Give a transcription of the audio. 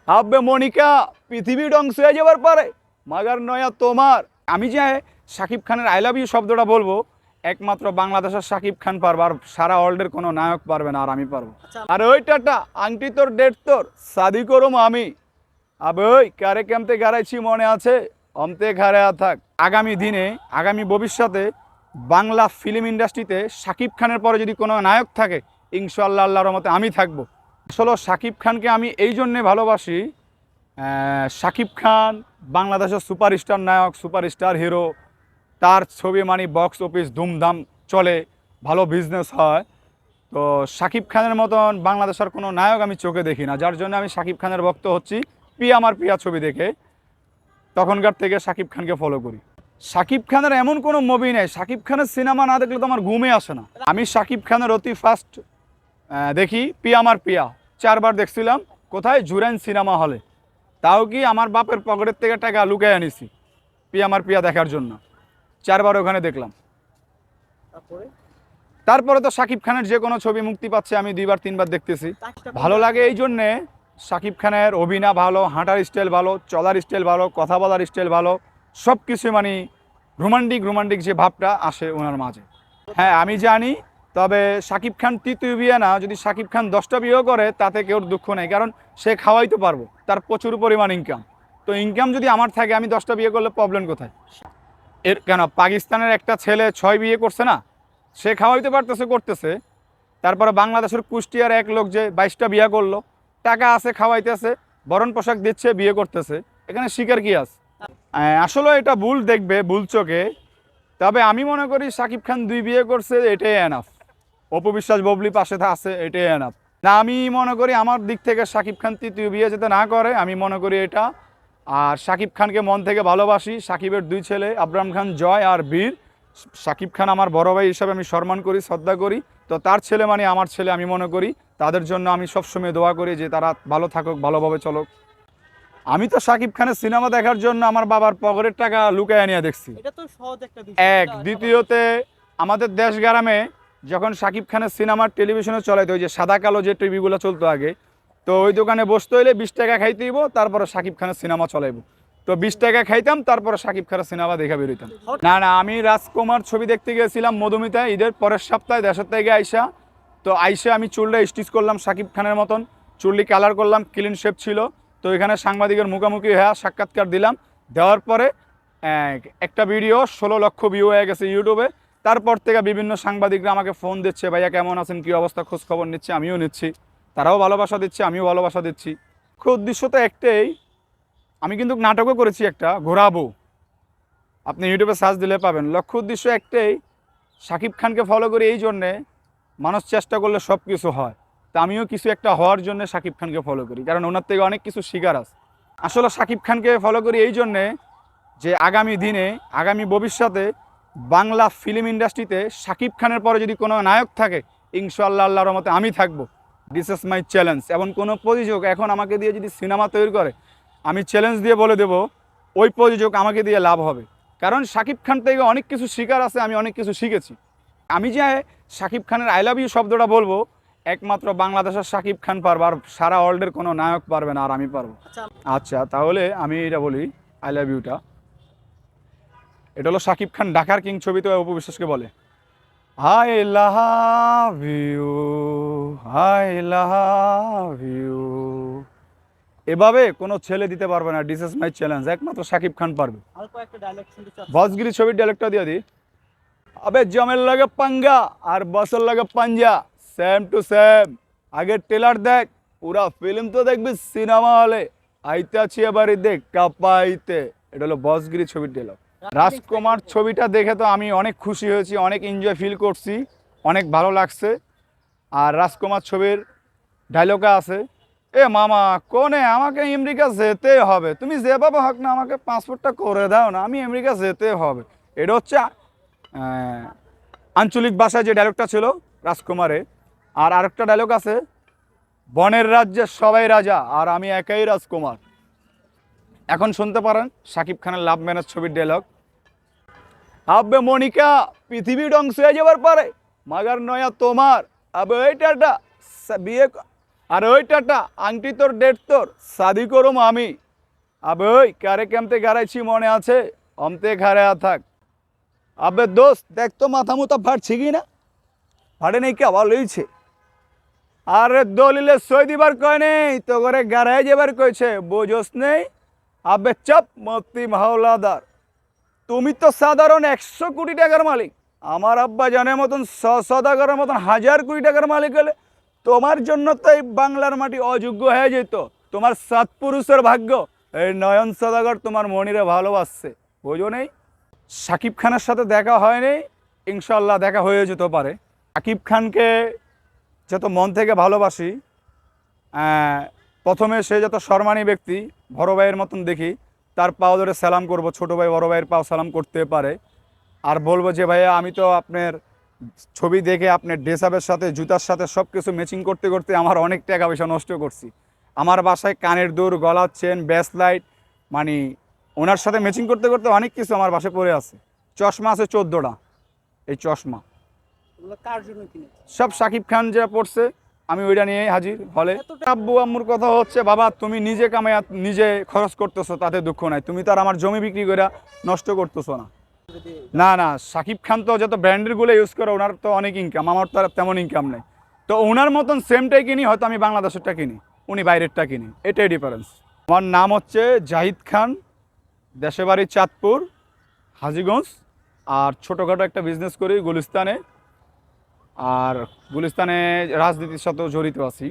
আব্বে মনিকা পৃথিবী ধ্বংস হয়ে যাবার পারে মাগার নয়া তোমার। আমি যে শাকিব খানের আই লাভ ইউ শব্দটা বলবো একমাত্র বাংলাদেশের শাকিব খান পারবে, আর সারা ওয়ার্ল্ডের কোনো নায়ক পারবে না, আর আমি পারবো। আর ওইটাটা আংটি তোর ডেট তোর শাদি করুম আমি। আবে ওই কারে কেমতে গাড়াইছি মনে আছে, অমতে ঘাড়ে থাক। আগামী দিনে আগামী ভবিষ্যতে বাংলা ফিল্ম ইন্ডাস্ট্রিতে শাকিব খানের পরে যদি কোনো নায়ক থাকে ইনশাআল্লাহ আল্লাহর রহমতে আমি থাকবো। আসলে শাকিব খানকে আমি এই জন্যে ভালোবাসি, শাকিব খান বাংলাদেশের সুপারস্টার নায়ক, সুপারস্টার হিরো। তার ছবি মানে বক্স অফিস ধুমধাম চলে, ভালো বিজনেস হয়। তো শাকিব খানের মতন বাংলাদেশের কোনো নায়ক আমি চোখে দেখি না, যার জন্য আমি শাকিব খানের ভক্ত হচ্ছি। পিয়া আমার পিয়া ছবি দেখে তখনকার থেকে শাকিব খানকে ফলো করি। শাকিব খানের এমন কোনো মুভি নেই, শাকিব খানের সিনেমা না দেখলে তো আমার ঘুমে আসে না। আমি শাকিব খানের অতি ফার্স্ট দেখি পিয়া আমার পিয়া, 4 বার দেখছিলাম। কোথায়? জুরাইন সিনেমা হলে। তাও কি আমার বাপের পকেটের থেকে টাকা লুকায় আনিছি পিয়া আমার পিয়া দেখার জন্য। 4 বার ওখানে দেখলাম। তারপরে তো শাকিব খানের যে কোনো ছবি মুক্তি পাচ্ছে আমি 2 বার 3 বার দেখতেছি। ভালো লাগে এই জন্যে, শাকিব খানের অভিনয় ভালো, হাঁটার স্টাইল ভালো, চলার স্টাইল ভালো, কথা বলার স্টাইল ভালো, সব কিছু মানে রোমান্টিক যে ভাবটা আসে ওনার মাঝে। হ্যাঁ আমি জানি, তবে শাকিব খান তৃতীয় বিয়ে না, যদি শাকিব খান 10টা বিয়েও করে তাতে কেউ দুঃখ নেই, কারণ সে খাওয়াইতে পারবো, তার প্রচুর পরিমাণ ইনকাম। তো ইনকাম যদি আমার থাকে আমি 10টা বিয়ে করলে প্রবলেম কোথায়? এর কেন পাকিস্তানের একটা ছেলে 6 বিয়ে করছে না, সে খাওয়াইতে পারতেছে, করতেছে। তারপরে বাংলাদেশের কুষ্টিয়ার এক লোক যে 22টা বিয়ে করলো, টাকা আছে, খাওয়াইতেছে, বরণ পোশাক দিচ্ছে, বিয়ে করতেছে, এখানে শিকার কি আছে? আসলে এটা ভুল দেখবে, ভুল চোখে। তবে আমি মনে করি শাকিব খান 2 বিয়ে করছে, এটাই এনাফ। অপু বিশ্বাস ববলি পাশে আছে, এটাই এনাফ। না আমি মনে করি আমার দিক থেকে শাকিব খান তৃতীয় বিয়ে যাতে না করে, আমি মনে করি এটা। আর শাকিব খানকে মন থেকে ভালোবাসি। শাকিবের 2 ছেলে আবরাম খান জয় আর বীর। শাকিব খান আমার বড় ভাই হিসাবে আমি সম্মান করি, শ্রদ্ধা করি। তো তার ছেলে মানে আমার ছেলে আমি মনে করি। তাদের জন্য আমি সবসময় দোয়া করি যে তারা ভালো থাকুক, ভালোভাবে চলুক। আমি তো শাকিব খানের সিনেমা দেখার জন্য আমার বাবার পকেটের টাকা লুকায় নিয়ে দেখছি। এটা তো সহজ একটা বিষয়। এক দ্বিতীয়তে আমাদের দেশ গ্রামে যখন শাকিব খানের সিনেমার টেলিভিশনে চলাইতো, ওই যে সাদা কালো যে টিভিগুলো চলতো আগে, তো ওই দোকানে বসতে হইলে 20 টাকা খাইতেইব, তারপরে শাকিব খানের সিনেমা চলাইব। তো 20 টাকা খাইতাম, তারপরে শাকিব খানের সিনেমা দেখা বেরোইতাম। না আমি রাজকুমার ছবি দেখতে গিয়েছিলাম মধুমিতায় ঈদের পরের সপ্তাহে, দেশের থেকে আইসা। তো আইসা আমি চুলটা স্টিচ করলাম শাকিব খানের মতন, চুলটি কালার করলাম, ক্লিন শেপ ছিল। তো এখানে সাংবাদিকের মুখোমুখি হ্যাঁ সাক্ষাৎকার দিলাম। দেওয়ার পরে একটা ভিডিও 16 লক্ষ ভিউ হয়ে গেছে ইউটিউবে। তারপর থেকে বিভিন্ন সাংবাদিকরা আমাকে ফোন দিচ্ছে, ভাইয়া কেমন আছেন, কী অবস্থা, খোঁজ খবর নিচ্ছে, আমিও নিচ্ছি। তারাও ভালোবাসা দিচ্ছে, আমিও ভালোবাসা দিচ্ছি। উদ্দেশ্য তো একটাই, আমি কিন্তু নাটকও করেছি একটা, ঘোরাবো, আপনি ইউটিউবে সার্চ দিলে পাবেন। লক্ষ্য উদ্দেশ্য একটাই, শাকিব খানকে ফলো করি এই জন্যে, মানুষ চেষ্টা করলে সব কিছু হয়। তা আমিও কিছু একটা হওয়ার জন্য শাকিব খানকে ফলো করি, কারণ ওনার থেকে অনেক কিছু শিকার আছে। আসলে শাকিব খানকে ফলো করি এই জন্যে যে আগামী দিনে আগামী ভবিষ্যতে বাংলা ফিল্ম ইন্ডাস্ট্রিতে শাকিব খানের পরে যদি কোনো নায়ক থাকে ইনশাআল্লাহ আল্লাহর রহমতে আমি থাকবো। This is my challenge. এবং কোনো প্রযোজক এখন আমাকে দিয়ে যদি সিনেমা তৈরি করে, আমি চ্যালেঞ্জ দিয়ে বলে দেব ওই প্রযোজক আমাকে দিয়ে লাভ হবে, কারণ শাকিব খান থেকে অনেক কিছু শিকার আছে, আমি অনেক কিছু শিখেছি। আমি যে শাকিব খানের আই লাভ ইউ শব্দটা বলবো একমাত্র বাংলাদেশের শাকিব খান পারবে, আর সারা ওয়ার্ল্ডের কোনো নায়ক পারবে না, আর আমি পারবো। আচ্ছা তাহলে আমি এটা বলি, আই লাভ ইউটা এটা হলো শাকিব খান ঢাকার কিং ছবিতে অপু বিশ্বাসকে বলে, I love you, I love you. এভাবে কোনো ছেলে দিতে পারবে না, দিস ইজ মাই চ্যালেঞ্জ, একমাত্র শাকিব খান পারবে। বসগিরি ছবির ডায়লগটা দিয়ে দিই, আবে জমের লাগে পাঙ্গা আর বসের লাগে পাঞ্জা, সেম টু সেম। আগের ট্রেলার দেখ, পুরা ফিল্ম তো দেখবি সিনেমা হলে, আইতে আছি এবারে দেখ কাপাইতে। এটা হলো বসগিরি ছবির ডায়লগ। রাজকুমার ছবিটা দেখে তো আমি অনেক খুশি হয়েছি, অনেক এনজয় ফিল করছি, অনেক ভালো লাগছে। আর রাজকুমার ছবির ডায়লগটা আছে, এ মামা কোনে আমাকে আমেরিকা যেতে হবে, তুমি যেভাবে হোক না আমাকে পাসপোর্টটা করে দাও না, আমি আমেরিকা যেতে হবে। এটা হচ্ছে আঞ্চলিক ভাষায় যে ডায়লগটা ছিল রাজকুমারে। আর আরেকটা ডায়লগ আছে, বনের রাজ্যে সবাই রাজা আর আমি একাই রাজকুমার। এখন শুনতে পারেন শাকিব খানের লাভ ম্যারেজ ছবির ডায়লগ, আব্বে মনিকা পৃথিবী ধ্বংস হয়ে যাবার পারে মাগার নয়া তোমার। আবে ওইটা বিয়ে আর ওইটাটা আংটি তোর ডেট তোর শাদি করুম আমি। আবে ওই কারে কেমতে গাড়াইছি মনে আছে? অমতে ঘাড়ে থাক। আবে দোস্ত দেখ তো মাথা মুথা ফাটছে কি না? ফাটে নেই কে আবার লইছে? আরে দলিলে সই দিবার কয় নেই, তো করে গাড়াই যাবার কইছে, বোঝস নেই? আবে চাপ মতি মাওলাদার, তুমি তো সাধারণ 100 কোটি টাকার মালিক। আমার আব্বা জানের মতন সদাগরের মতন 1000 কোটি টাকার মালিক হলে তোমার জন্য তো এই বাংলার মাটি অযোগ্য হয়ে যেত। তোমার 7 পুরুষের ভাগ্য এই নয়ন সদাগর তোমার মনিরে ভালোবাসছে, বোঝো নেই? শাকিব খানের সাথে দেখা হয়নি, ইনশাল্লাহ দেখা হয়ে যেতে পারে। শাকিব খানকে যত মন থেকে ভালোবাসি, প্রথমে সে যত সম্মানী ব্যক্তি, বড় ভাইয়ের মতন দেখি, তার পাও ধরে সালাম করব, ছোটো ভাই বড় ভাইয়ের পাও সালাম করতে পারে। আর বলবো যে ভাইয়া আমি তো আপনার ছবি দেখে আপনার ড্রেস আপের সাথে জুতার সাথে সব কিছু ম্যাচিং করতে করতে আমার অনেক টাকা পয়সা নষ্ট করছি। আমার বাসায় কানের দুল, গলার চেন, ব্যাস লাইট, মানে ওনার সাথে ম্যাচিং করতে করতে অনেক কিছু আমার বাসায় পড়ে আছে। চশমা আছে 14টা, এই চশমা কার জন্য কিনে? সব শাকিব খান যেটা পড়ছে আমি ওইটা নিয়েই হাজির হলে। আব্বু আম্মুর কথা হচ্ছে, বাবা তুমি নিজে কামাইয়া নিজে খরচ করতেছো, তাতে দুঃখ নাই, তুমি তো আর আমার জমি বিক্রি করে নষ্ট করতেছো না। না না, শাকিব খান তো যত ব্র্যান্ডেরগুলো ইউজ করে ওনার তো অনেক ইনকাম, আমার তো আর তেমন ইনকাম নেই। তো ওনার মতন সেমটাই কিনি, হয়তো আমি বাংলাদেশেরটা কিনি, উনি বাইরেরটা কিনি, এটাই ডিফারেন্স। আমার নাম হচ্ছে জাহিদ খান, দেশে বাড়ি চাঁদপুর, হাজীগঞ্জ। আর ছোটোখাটো একটা বিজনেস করি গুলিস্তানে, আর গুলিস্তানে রাজনীতির সাথেও জড়িত আছি।